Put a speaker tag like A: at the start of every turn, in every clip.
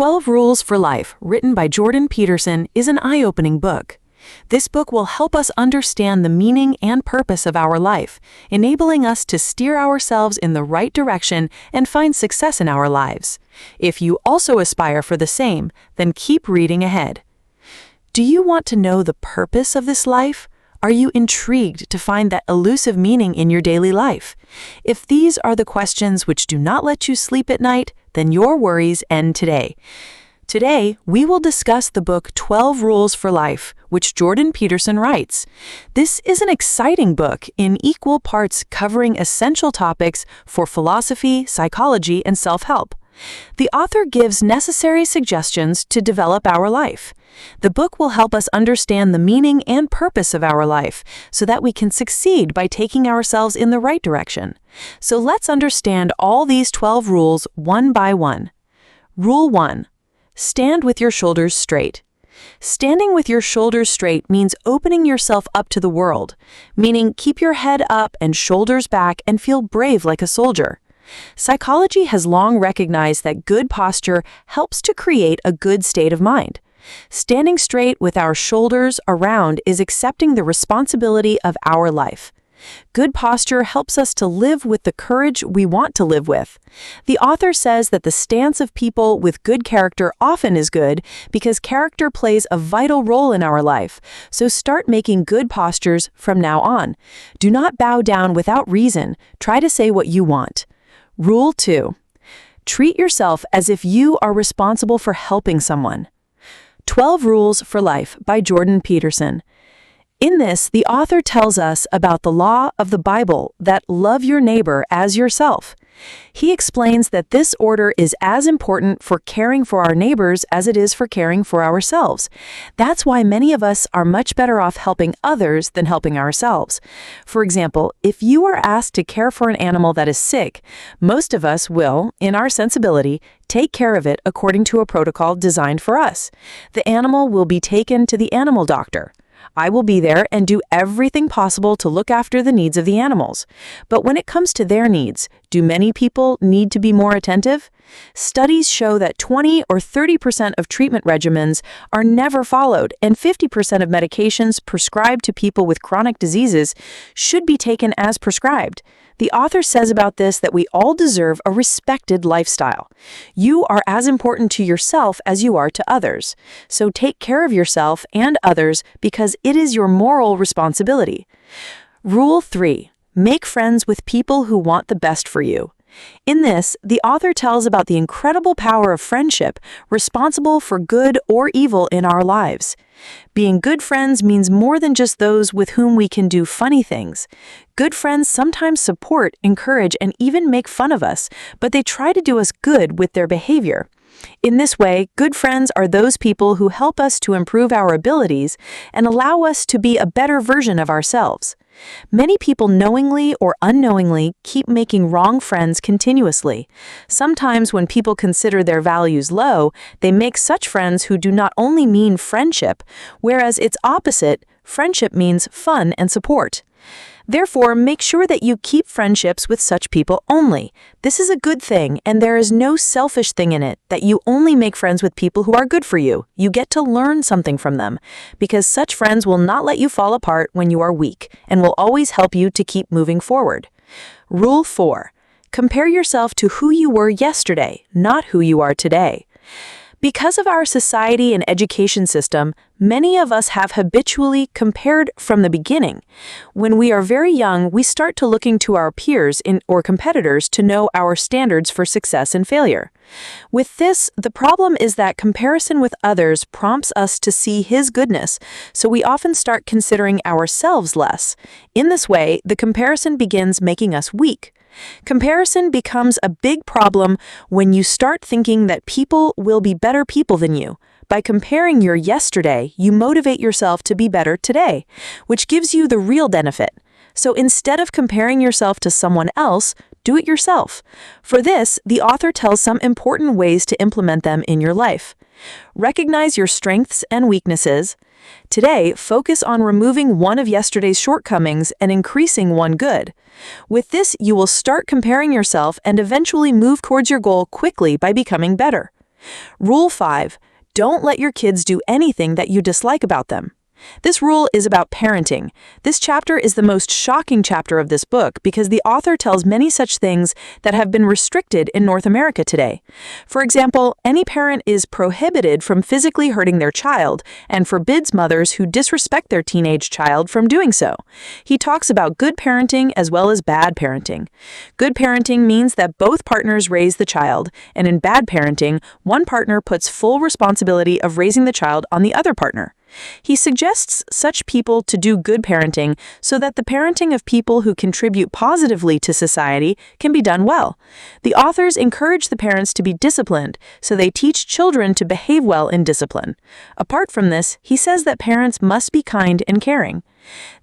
A: 12 Rules for Life, written by Jorden Peterson, is an eye-opening book. This book will help us understand the meaning and purpose of our life, enabling us to steer ourselves in the right direction and find success in our lives. If you also aspire for the same, then keep reading ahead. Do you want to know the purpose of this life? Are you intrigued to find that elusive meaning in your daily life? If these are the questions which do not let you sleep at night, then your worries end today. Today, we will discuss the book 12 Rules for Life, which Jorden Peterson writes. This is an exciting book in equal parts covering essential topics for philosophy, psychology, and self-help. The author gives necessary suggestions to develop our life. The book will help us understand the meaning and purpose of our life so that we can succeed by taking ourselves in the right direction. So let's understand all these 12 rules one by one. Rule 1. Stand with your shoulders straight. Standing with your shoulders straight means opening yourself up to the world, meaning keep your head up and shoulders back and feel brave like a soldier. Psychology has long recognized that good posture helps to create a good state of mind. Standing straight with our shoulders around is accepting the responsibility of our life. Good posture helps us to live with the courage we want to live with. The author says that the stance of people with good character often is good because character plays a vital role in our life. So start making good postures from now on. Do not bow down without reason. Try to say what you want. Rule 2. Treat yourself as if you are responsible for helping someone. 12 Rules for Life by Jorden Peterson. In this, the author tells us about the law of the Bible that love your neighbor as yourself. He explains that this order is as important for caring for our neighbors as it is for caring for ourselves. That's why many of us are much better off helping others than helping ourselves. For example, if you are asked to care for an animal that is sick, most of us will, in our sensibility, take care of it according to a protocol designed for us. The animal will be taken to the animal doctor. I will be there and do everything possible to look after the needs of the animals. But when it comes to their needs, do many people need to be more attentive? Studies show that 20 or 30% of treatment regimens are never followed, and 50% of medications prescribed to people with chronic diseases should be taken as prescribed. The author says about this that we all deserve a respected lifestyle. You are as important to yourself as you are to others. So take care of yourself and others because it is your moral responsibility. Rule 3. Make friends with people who want the best for you. In this, the author tells about the incredible power of friendship, responsible for good or evil in our lives. Being good friends means more than just those with whom we can do funny things. Good friends sometimes support, encourage, and even make fun of us, but they try to do us good with their behavior. In this way, good friends are those people who help us to improve our abilities and allow us to be a better version of ourselves. Many people knowingly or unknowingly keep making wrong friends continuously. Sometimes when people consider their values low, they make such friends who do not only mean friendship, whereas its opposite, friendship means fun and support. Therefore, make sure that you keep friendships with such people only. This is a good thing, and there is no selfish thing in it, that you only make friends with people who are good for you. You get to learn something from them, because such friends will not let you fall apart when you are weak, and will always help you to keep moving forward. Rule 4. Compare yourself to who you were yesterday, not who you are today. Because of our society and education system, many of us have habitually compared from the beginning. When we are very young, we start to looking to our peers or competitors to know our standards for success and failure. With this, the problem is that comparison with others prompts us to see his goodness, so we often start considering ourselves less. In this way, the comparison begins making us weak. Comparison becomes a big problem when you start thinking that people will be better people than you. By comparing your yesterday, you motivate yourself to be better today, which gives you the real benefit. So instead of comparing yourself to someone else, do it yourself. For this, the author tells some important ways to implement them in your life. Recognize your strengths and weaknesses. Today, focus on removing one of yesterday's shortcomings and increasing one good. With this, you will start comparing yourself and eventually move towards your goal quickly by becoming better. Rule 5. Don't let your kids do anything that you dislike about them. This rule is about parenting. This chapter is the most shocking chapter of this book because the author tells many such things that have been restricted in North America today. For example, any parent is prohibited from physically hurting their child and forbids mothers who disrespect their teenage child from doing so. He talks about good parenting as well as bad parenting. Good parenting means that both partners raise the child, and in bad parenting, one partner puts full responsibility of raising the child on the other partner. He suggests such people to do good parenting so that the parenting of people who contribute positively to society can be done well. The authors encourage the parents to be disciplined, so they teach children to behave well in discipline. Apart from this, he says that parents must be kind and caring.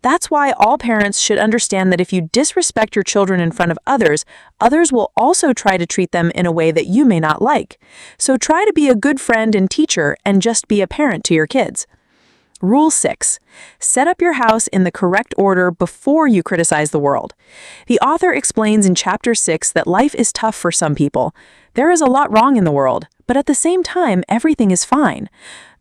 A: That's why all parents should understand that if you disrespect your children in front of others, others will also try to treat them in a way that you may not like. So try to be a good friend and teacher and just be a parent to your kids. Rule 6. Set up your house in the correct order before you criticize the world. The author explains in Chapter 6 that life is tough for some people. There is a lot wrong in the world, but at the same time, everything is fine.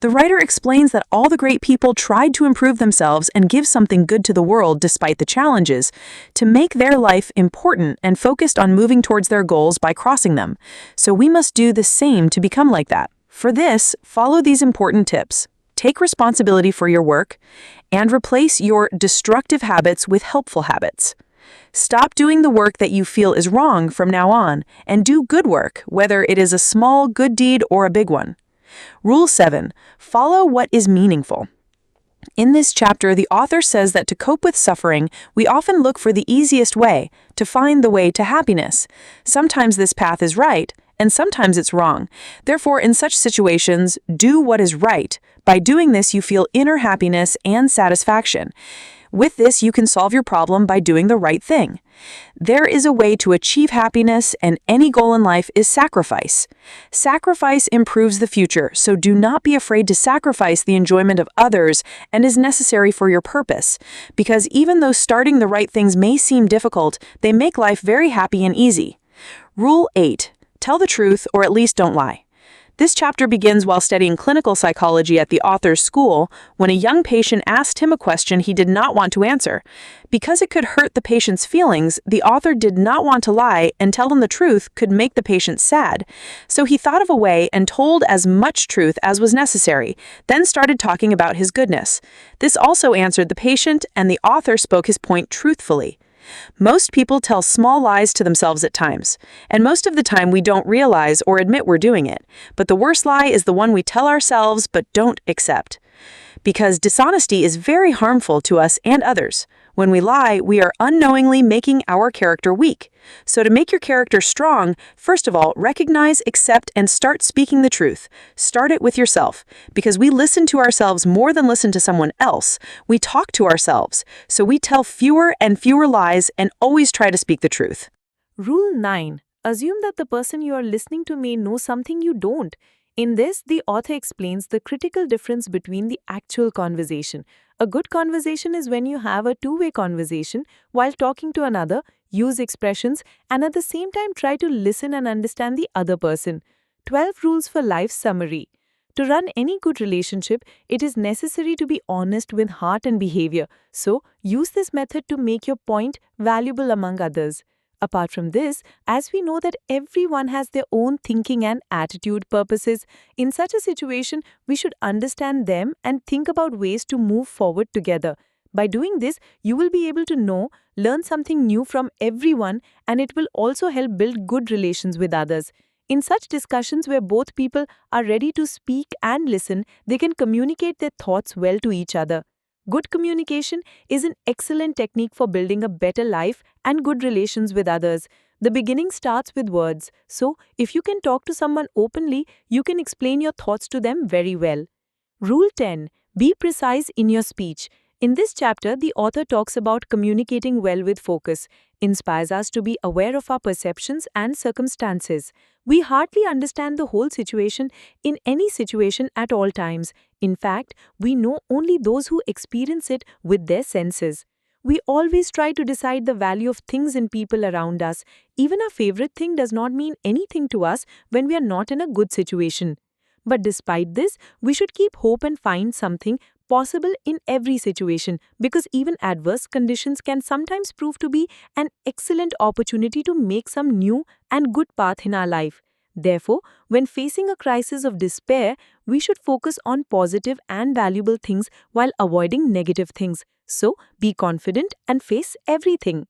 A: The writer explains that all the great people tried to improve themselves and give something good to the world despite the challenges, to make their life important and focused on moving towards their goals by crossing them. So we must do the same to become like that. For this, follow these important tips. Take responsibility for your work, and replace your destructive habits with helpful habits. Stop doing the work that you feel is wrong from now on, and do good work, whether it is a small good deed or a big one. Rule 7. Follow what is meaningful. In this chapter, the author says that to cope with suffering, we often look for the easiest way, to find the way to happiness. Sometimes this path is right, and sometimes it's wrong. Therefore, in such situations, do what is right. By doing this, you feel inner happiness and satisfaction. With this, you can solve your problem by doing the right thing. There is a way to achieve happiness, and any goal in life is sacrifice. Sacrifice improves the future, so do not be afraid to sacrifice the enjoyment of others and is necessary for your purpose. Because even though starting the right things may seem difficult, they make life very happy and easy. Rule 8. Tell the truth, or at least don't lie. This chapter begins while studying clinical psychology at the author's school when a young patient asked him a question he did not want to answer. Because it could hurt the patient's feelings, the author did not want to lie, and tell him the truth could make the patient sad. So he thought of a way and told as much truth as was necessary, then started talking about his goodness. This also answered the patient, and the author spoke his point truthfully. Most people tell small lies to themselves at times, and most of the time we don't realize or admit we're doing it. But the worst lie is the one we tell ourselves but don't accept. Because dishonesty is very harmful to us and others. When we lie, we are unknowingly making our character weak. So to make your character strong, first of all, recognize, accept, and start speaking the truth. Start it with yourself. Because we listen to ourselves more than listen to someone else. We talk to ourselves. So we tell fewer and fewer lies and always try to speak the truth.
B: Rule 9. Assume that the person you are listening to may know something you don't. In this, the author explains the critical difference between the actual conversation. A good conversation is when you have a two-way conversation while talking to another, use expressions, and at the same time try to listen and understand the other person. 12 rules for life summary. To run any good relationship, it is necessary to be honest with heart and behavior. So, use this method to make your point valuable among others. Apart from this, as we know that everyone has their own thinking and attitude purposes, in such a situation, we should understand them and think about ways to move forward together. By doing this, you will be able to learn something new from everyone, and it will also help build good relations with others. In such discussions where both people are ready to speak and listen, they can communicate their thoughts well to each other. Good communication is an excellent technique for building a better life and good relations with others. The beginning starts with words, so if you can talk to someone openly, you can explain your thoughts to them very well. Rule 10. Be precise in your speech. In this chapter, the author talks about communicating well with focus, inspires us to be aware of our perceptions and circumstances. We hardly understand the whole situation in any situation at all times. In fact, we know only those who experience it with their senses. We always try to decide the value of things and people around us. Even our favorite thing does not mean anything to us when we are not in a good situation. But despite this, we should keep hope and find something possible in every situation, because even adverse conditions can sometimes prove to be an excellent opportunity to make some new and good path in our life. Therefore, when facing a crisis of despair, we should focus on positive and valuable things while avoiding negative things. So, be confident and face everything.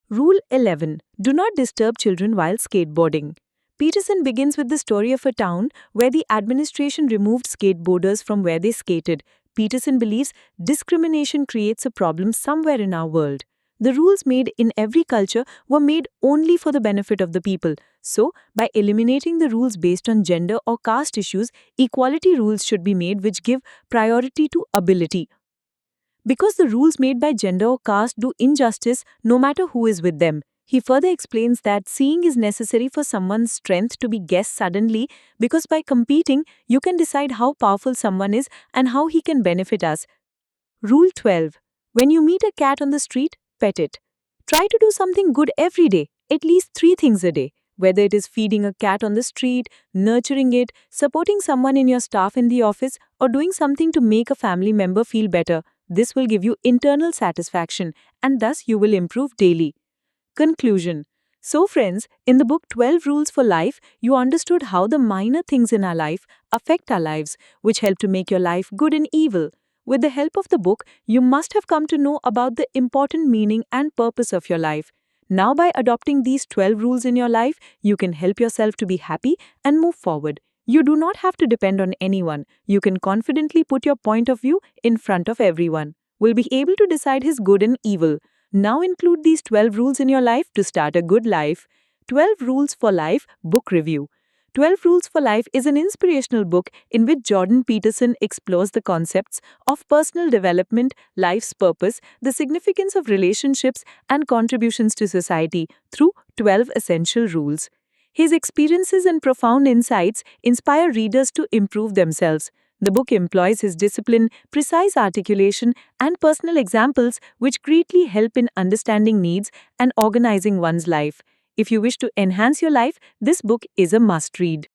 B: Rule 11. Do not disturb children while skateboarding. Peterson begins with the story of a town where the administration removed skateboarders from where they skated. Peterson believes discrimination creates a problem somewhere in our world. The rules made in every culture were made only for the benefit of the people. So, by eliminating the rules based on gender or caste issues, equality rules should be made which give priority to ability. Because the rules made by gender or caste do injustice no matter who is with them. He further explains that seeing is necessary for someone's strength to be guessed suddenly, because by competing, you can decide how powerful someone is and how he can benefit us. Rule 12. When you meet a cat on the street, pet it. Try to do something good every day, at least 3 things a day. Whether it is feeding a cat on the street, nurturing it, supporting someone in your staff in the office, or doing something to make a family member feel better, this will give you internal satisfaction, and thus you will improve daily. Conclusion. So friends, in the book 12 Rules for Life, you understood how the minor things in our life affect our lives, which help to make your life good and evil. With the help of the book, you must have come to know about the important meaning and purpose of your life. Now by adopting these 12 rules in your life, you can help yourself to be happy and move forward. You do not have to depend on anyone. You can confidently put your point of view in front of everyone. Will be able to decide his good and evil. Now include these 12 rules in your life to start a good life. 12 Rules for Life Book Review. 12 Rules for Life is an inspirational book in which Jorden Peterson explores the concepts of personal development, life's purpose, the significance of relationships, and contributions to society through 12 essential rules. His experiences and profound insights inspire readers to improve themselves. The book employs his discipline, precise articulation, and personal examples which greatly help in understanding needs and organizing one's life. If you wish to enhance your life, this book is a must-read.